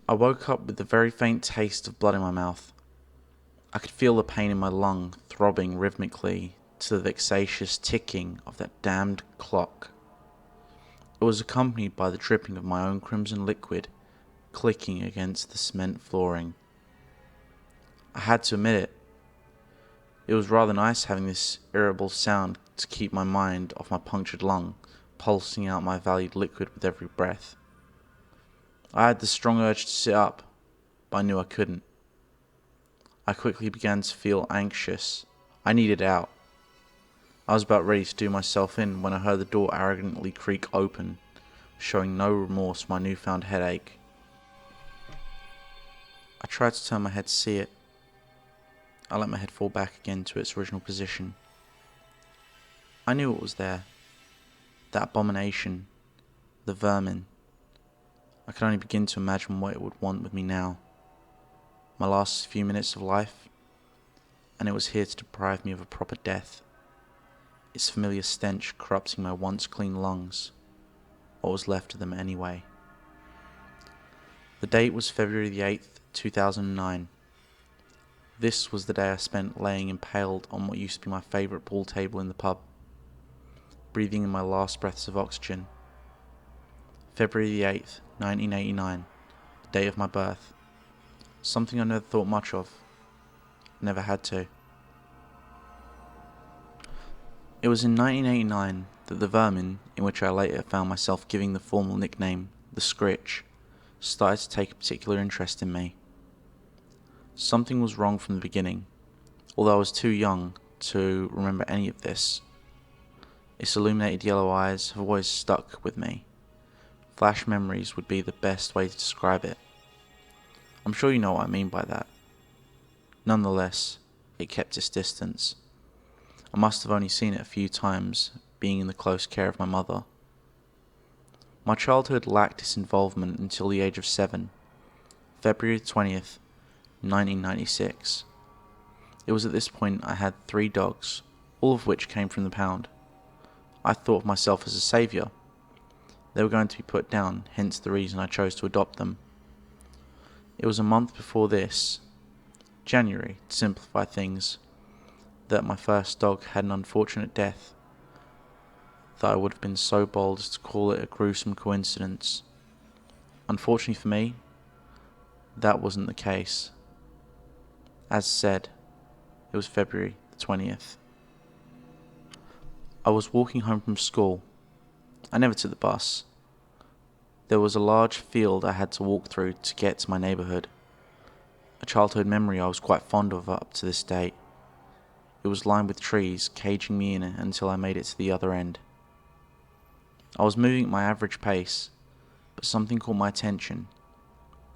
I woke up with the very faint taste of blood in my mouth. I could feel the pain in my lung throbbing rhythmically to the vexatious ticking of that damned clock. It was accompanied by the dripping of my own crimson liquid clicking against the cement flooring. I had to admit it. It was rather nice having this irritable sound to keep my mind off my punctured lung, pulsing out my valued liquid with every breath. I had the strong urge to sit up, but I knew I couldn't. I quickly began to feel anxious. I needed out. I was about ready to do myself in when I heard the door arrogantly creak open, showing no remorse for my newfound headache. I tried to turn my head to see it. I let my head fall back again to its original position. I knew it was there. That abomination. The vermin. I could only begin to imagine what it would want with me now. My last few minutes of life, and it was here to deprive me of a proper death. Its familiar stench corrupting my once clean lungs, what was left of them anyway. The date was February the 8th, 2009. This was the day I spent laying impaled on what used to be my favourite pool table in the pub, breathing in my last breaths of oxygen. February the 8th, 1989, the day of my birth. Something I never thought much of. Never had to. It was in 1989 that the vermin, in which I later found myself giving the formal nickname, the Scritch, started to take a particular interest in me. Something was wrong from the beginning, although I was too young to remember any of this. Its illuminated yellow eyes have always stuck with me. Flash memories would be the best way to describe it. I'm sure you know what I mean by that. Nonetheless, it kept its distance. I must have only seen it a few times, being in the close care of my mother. My childhood lacked its involvement until the age of 7, February 20th, 1996. It was at this point I had 3 dogs, all of which came from the pound. I thought of myself as a saviour. They were going to be put down, hence the reason I chose to adopt them. It was a month before this, January, to simplify things, that my first dog had an unfortunate death, that I would have been so bold as to call it a gruesome coincidence. Unfortunately for me, that wasn't the case. As said, it was February the 20th. I was walking home from school. I never took the bus. There was a large field I had to walk through to get to my neighbourhood. A childhood memory I was quite fond of up to this date. It was lined with trees, caging me in until I made it to the other end. I was moving at my average pace, but something caught my attention.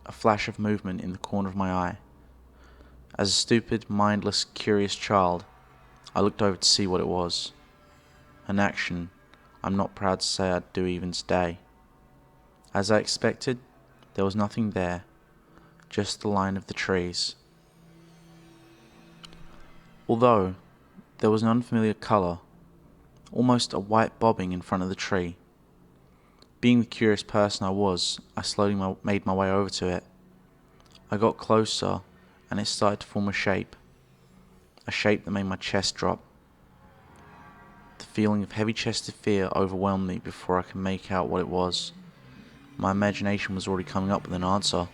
A flash of movement in the corner of my eye. As a stupid, mindless, curious child, I looked over to see what it was. An action I'm not proud to say I'd do even today. As I expected, there was nothing there, just the line of the trees. Although, there was an unfamiliar colour, almost a white bobbing in front of the tree. Being the curious person I was, I slowly made my way over to it. I got closer, and it started to form a shape that made my chest drop. The feeling of heavy-chested fear overwhelmed me before I could make out what it was. My imagination was already coming up with an answer.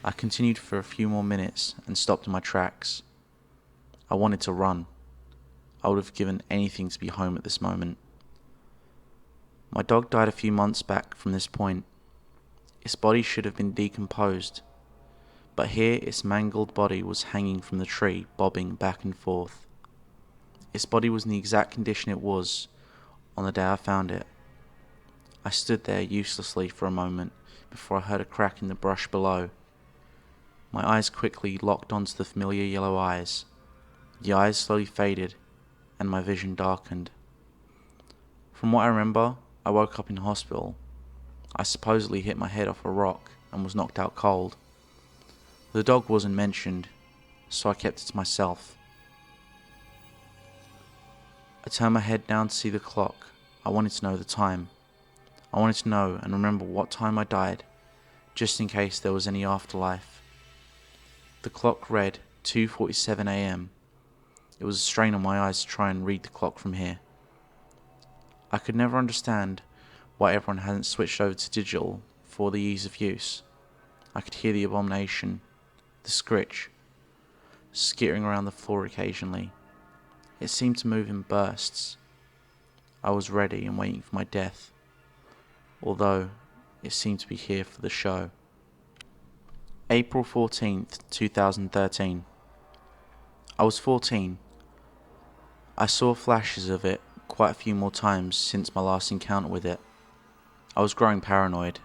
I continued for a few more minutes and stopped in my tracks. I wanted to run. I would have given anything to be home at this moment. My dog died a few months back from this point. Its body should have been decomposed, but here its mangled body was hanging from the tree, bobbing back and forth. Its body was in the exact condition it was on the day I found it. I stood there uselessly for a moment before I heard a crack in the brush below. My eyes quickly locked onto the familiar yellow eyes. The eyes slowly faded, and my vision darkened. From what I remember, I woke up in hospital. I supposedly hit my head off a rock and was knocked out cold. The dog wasn't mentioned, so I kept it to myself. I turned my head down to see the clock. I wanted to know the time. I wanted to know and remember what time I died, just in case there was any afterlife. The clock read 2:47 a.m. It was a strain on my eyes to try and read the clock from here. I could never understand why everyone hadn't switched over to digital for the ease of use. I could hear the abomination, the scritch, skittering around the floor occasionally. It seemed to move in bursts. I was ready and waiting for my death, although it seemed to be here for the show. April 14th, 2013. I was 14. I saw flashes of it quite a few more times since my last encounter with it. I was growing paranoid,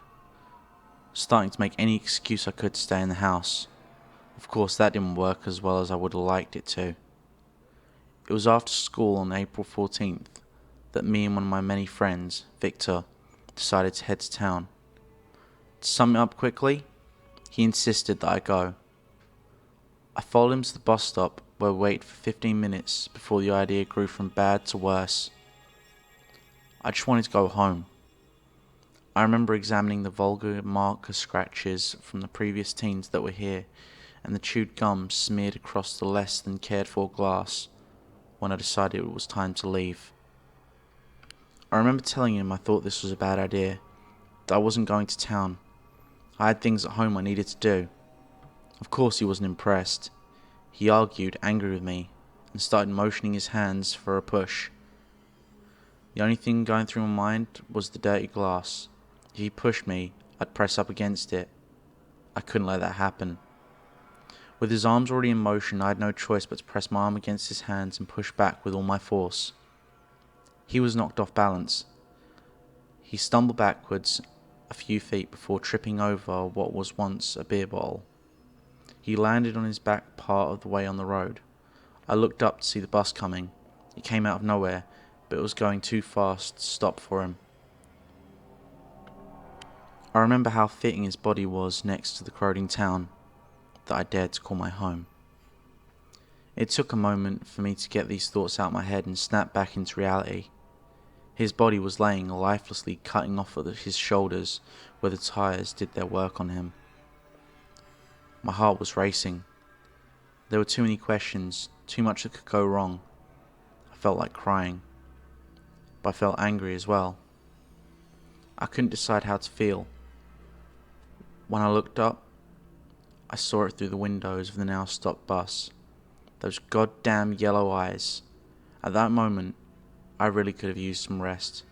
starting to make any excuse I could to stay in the house. Of course, that didn't work as well as I would have liked it to. It was after school on April 14th that me and one of my many friends, Victor, decided to head to town. To sum it up quickly, he insisted that I go. I followed him to the bus stop where we waited for 15 minutes before the idea grew from bad to worse. I just wanted to go home. I remember examining the vulgar marker scratches from the previous teens that were here and the chewed gum smeared across the less than cared for glass when I decided it was time to leave. I remember telling him I thought this was a bad idea, that I wasn't going to town. I had things at home I needed to do. Of course he wasn't impressed. He argued, angry with me, and started motioning his hands for a push. The only thing going through my mind was the dirty glass. If he pushed me, I'd press up against it. I couldn't let that happen. With his arms already in motion, I had no choice but to press my arm against his hands and push back with all my force. He was knocked off balance. He stumbled backwards a few feet before tripping over what was once a beer bottle. He landed on his back part of the way on the road. I looked up to see the bus coming. It came out of nowhere, but it was going too fast to stop for him. I remember how fitting his body was next to the corroding town that I dared to call my home. It took a moment for me to get these thoughts out of my head and snap back into reality. His body was laying lifelessly, cutting off at his shoulders where the tires did their work on him. My heart was racing. There were too many questions, too much that could go wrong. I felt like crying, but I felt angry as well. I couldn't decide how to feel. When I looked up, I saw it through the windows of the now stopped bus. Those goddamn yellow eyes. At that moment, I really could have used some rest.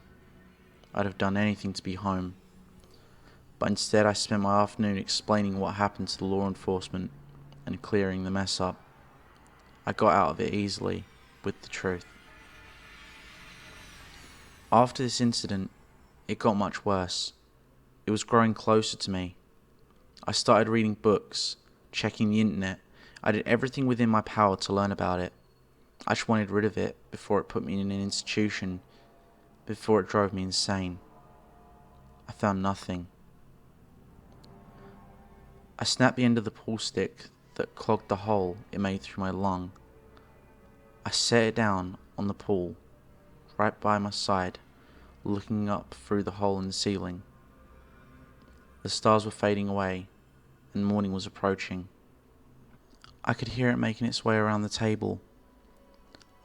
I'd have done anything to be home. But instead I spent my afternoon explaining what happened to the law enforcement and clearing the mess up. I got out of it easily, with the truth. After this incident, it got much worse. It was growing closer to me. I started reading books, checking the internet. I did everything within my power to learn about it. I just wanted rid of it before it put me in an institution, before it drove me insane. I found nothing. I snapped the end of the pool stick that clogged the hole it made through my lung. I set it down on the pool, right by my side, looking up through the hole in the ceiling. The stars were fading away, and morning was approaching. I could hear it making its way around the table.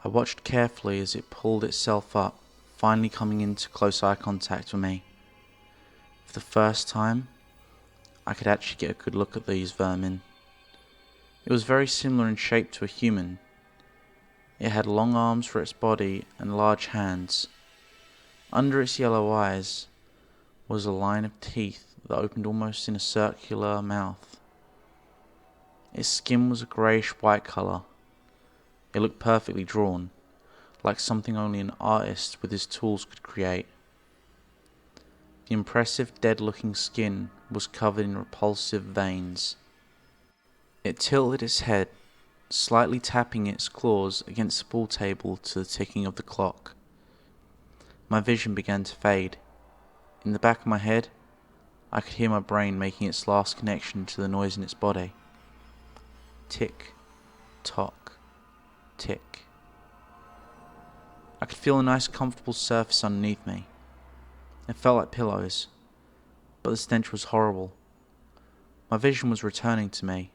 I watched carefully as it pulled itself up, finally coming into close eye contact with me. For the first time, I could actually get a good look at these vermin. It was very similar in shape to a human. It had long arms for its body and large hands. Under its yellow eyes was a line of teeth that opened almost in a circular mouth. Its skin was a greyish-white colour. It looked perfectly drawn, like something only an artist with his tools could create. The impressive dead-looking skin was covered in repulsive veins. It tilted its head, slightly tapping its claws against the pool table to the ticking of the clock. My vision began to fade. In the back of my head, I could hear my brain making its last connection to the noise in its body. Tick, tock, tick. I could feel a nice comfortable surface underneath me. It felt like pillows, but the stench was horrible. My vision was returning to me.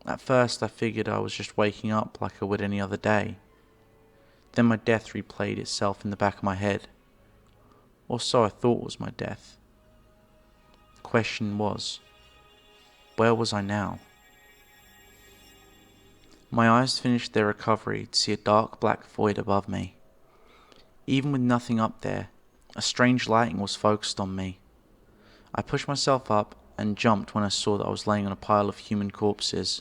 At first I figured I was just waking up like I would any other day. Then my death replayed itself in the back of my head. Or so I thought was my death. The question was, where was I now? My eyes finished their recovery to see a dark black void above me. Even with nothing up there, a strange lighting was focused on me. I pushed myself up and jumped when I saw that I was laying on a pile of human corpses.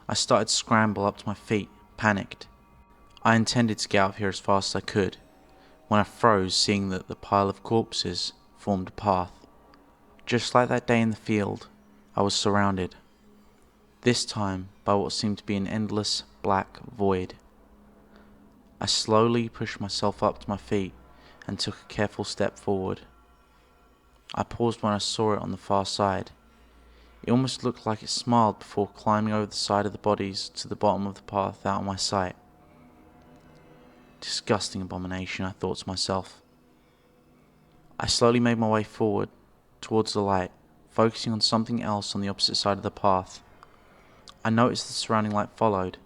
I started to scramble up to my feet, panicked. I intended to get out of here as fast as I could, when I froze seeing that the pile of corpses formed a path. Just like that day in the field, I was surrounded, this time by what seemed to be an endless black void. I slowly pushed myself up to my feet and took a careful step forward. I paused when I saw it on the far side. It almost looked like it smiled before climbing over the side of the bodies to the bottom of the path out of my sight. Disgusting abomination, I thought to myself. I slowly made my way forward, towards the light, focusing on something else on the opposite side of the path. I noticed the surrounding light followed.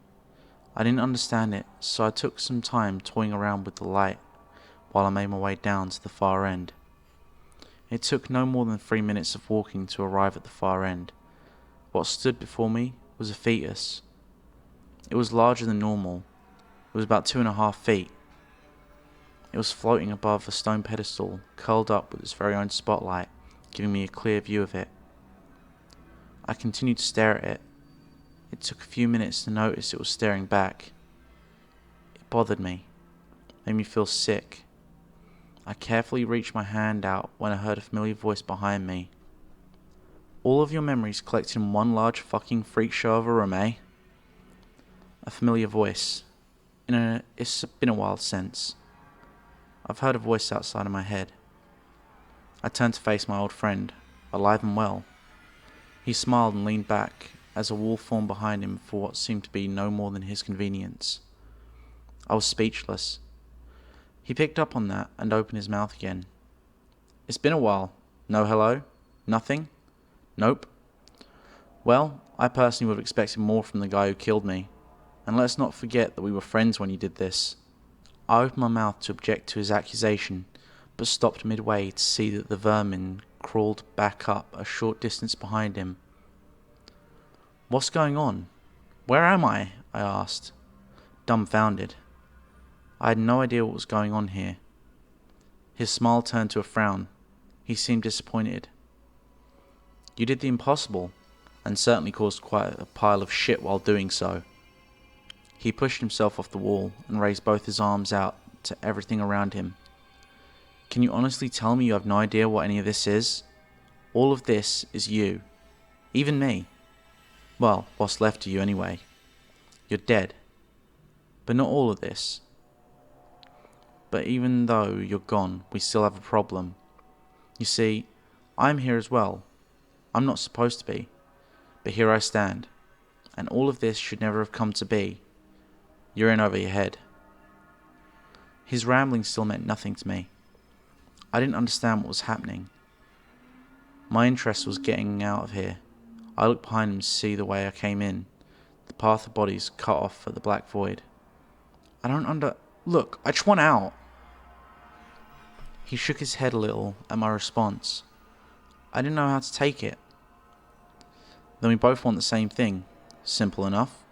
I didn't understand it, so I took some time toying around with the light while I made my way down to the far end. It took no more than 3 minutes of walking to arrive at the far end. What stood before me was a fetus. It was larger than normal. It was about 2.5 feet. It was floating above a stone pedestal, curled up with its very own spotlight, giving me a clear view of it. I continued to stare at it. It took a few minutes to notice it was staring back. It bothered me, made me feel sick. I carefully reached my hand out when I heard a familiar voice behind me. All of your memories collected in one large fucking freak show of a room, eh? A familiar voice. It's been a while since. I've heard a voice outside of my head. I turned to face my old friend, alive and well. He smiled and leaned back as a wall formed behind him for what seemed to be no more than his convenience. I was speechless. He picked up on that and opened his mouth again. It's been a while. No hello? Nothing? Nope. Well, I personally would have expected more from the guy who killed me. And let's not forget that we were friends when you did this. I opened my mouth to object to his accusation, but stopped midway to see that the vermin crawled back up a short distance behind him. What's going on? Where am I? I asked, dumbfounded. I had no idea what was going on here. His smile turned to a frown. He seemed disappointed. You did the impossible, and certainly caused quite a pile of shit while doing so. He pushed himself off the wall and raised both his arms out to everything around him. Can you honestly tell me you have no idea what any of this is? All of this is you. Even me. Well, what's left of you anyway. You're dead. But not all of this. But even though you're gone, we still have a problem. You see, I'm here as well. I'm not supposed to be. But here I stand. And all of this should never have come to be. You're in over your head. His rambling still meant nothing to me. I didn't understand what was happening. My interest was getting out of here. I looked behind him to see the way I came in. The path of bodies cut off at the black void. Look, I just want out. He shook his head a little at my response. I didn't know how to take it. Then we both want the same thing. Simple enough.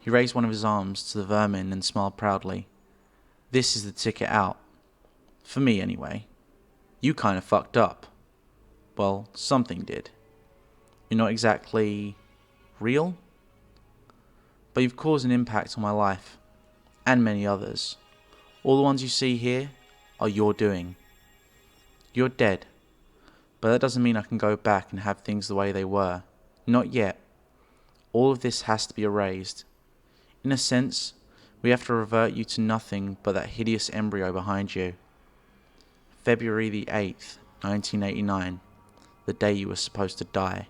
He raised one of his arms to the vermin and smiled proudly. This is the ticket out. For me, anyway. You kind of fucked up. Well, something did. You're not exactly real, but you've caused an impact on my life, and many others. All the ones you see here are your doing. You're dead, but that doesn't mean I can go back and have things the way they were. Not yet. All of this has to be erased. In a sense, we have to revert you to nothing but that hideous embryo behind you. February the 8th, 1989, the day you were supposed to die.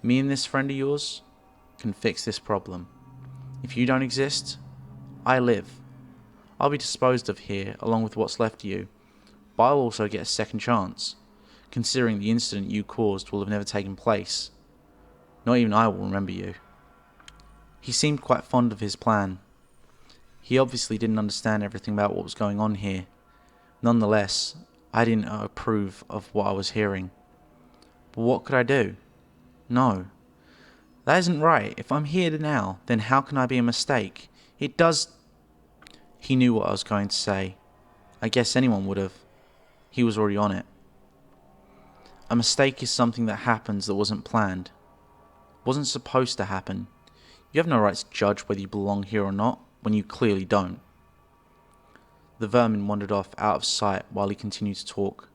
Me and this friend of yours can fix this problem. If you don't exist, I live. I'll be disposed of here along with what's left of you, but I'll also get a second chance, considering the incident you caused will have never taken place. Not even I will remember you." He seemed quite fond of his plan. He obviously didn't understand everything about what was going on here. Nonetheless, I didn't approve of what I was hearing. But what could I do? No. That isn't right. If I'm here now, then how can I be a mistake? It does... He knew what I was going to say. I guess anyone would have. He was already on it. A mistake is something that happens that wasn't planned. Wasn't supposed to happen. You have no right to judge whether you belong here or not, when you clearly don't. The vermin wandered off out of sight while he continued to talk,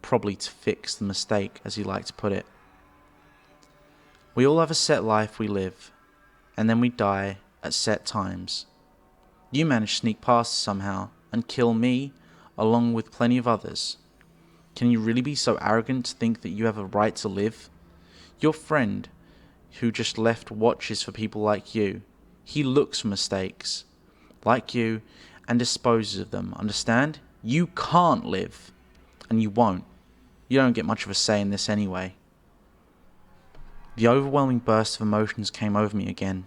probably to fix the mistake, as he liked to put it. "We all have a set life we live, and then we die at set times. You managed to sneak past somehow, and kill me, along with plenty of others. Can you really be so arrogant to think that you have a right to live? Your friend, who just left watches for people like you, he looks for mistakes, like you, and disposes of them, understand? You can't live, and you won't. You don't get much of a say in this anyway." The overwhelming burst of emotions came over me again.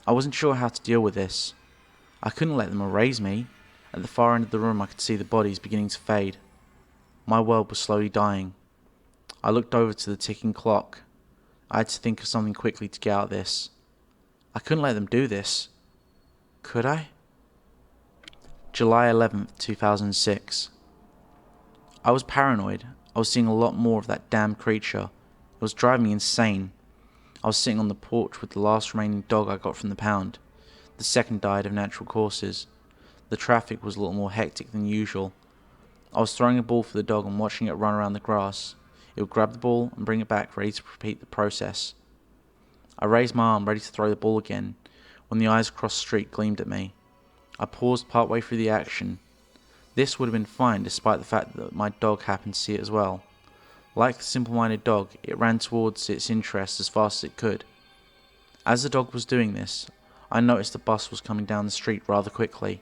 I wasn't sure how to deal with this. I couldn't let them erase me. At the far end of the room I could see the bodies beginning to fade. My world was slowly dying. I looked over to the ticking clock. I had to think of something quickly to get out of this. I couldn't let them do this. Could I? July 11th, 2006. I was paranoid. I was seeing a lot more of that damn creature. It was driving me insane. I was sitting on the porch with the last remaining dog I got from the pound. The second died of natural causes. The traffic was a little more hectic than usual. I was throwing a ball for the dog and watching it run around the grass. It would grab the ball and bring it back, ready to repeat the process. I raised my arm, ready to throw the ball again, when the eyes across the street gleamed at me. I paused partway through the action. This would have been fine, despite the fact that my dog happened to see it as well. Like the simple-minded dog, it ran towards its interest as fast as it could. As the dog was doing this, I noticed the bus was coming down the street rather quickly.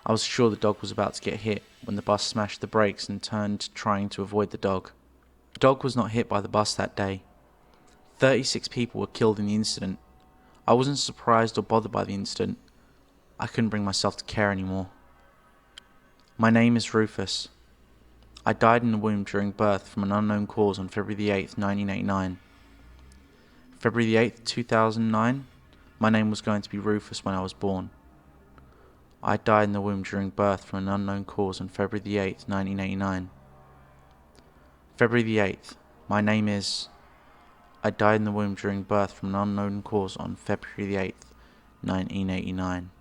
I was sure the dog was about to get hit when the bus smashed the brakes and turned, trying to avoid the dog. The dog was not hit by the bus that day. 36 people were killed in the incident. I wasn't surprised or bothered by the incident. I couldn't bring myself to care anymore. My name is Rufus. I died in the womb during birth from an unknown cause on February the 8th, 1989. February the 8th, 2009, my name was going to be Rufus when I was born. I died in the womb during birth from an unknown cause on February the 8th, 1989. February the 8th, my name is... I died in the womb during birth from an unknown cause on February the 8th, 1989.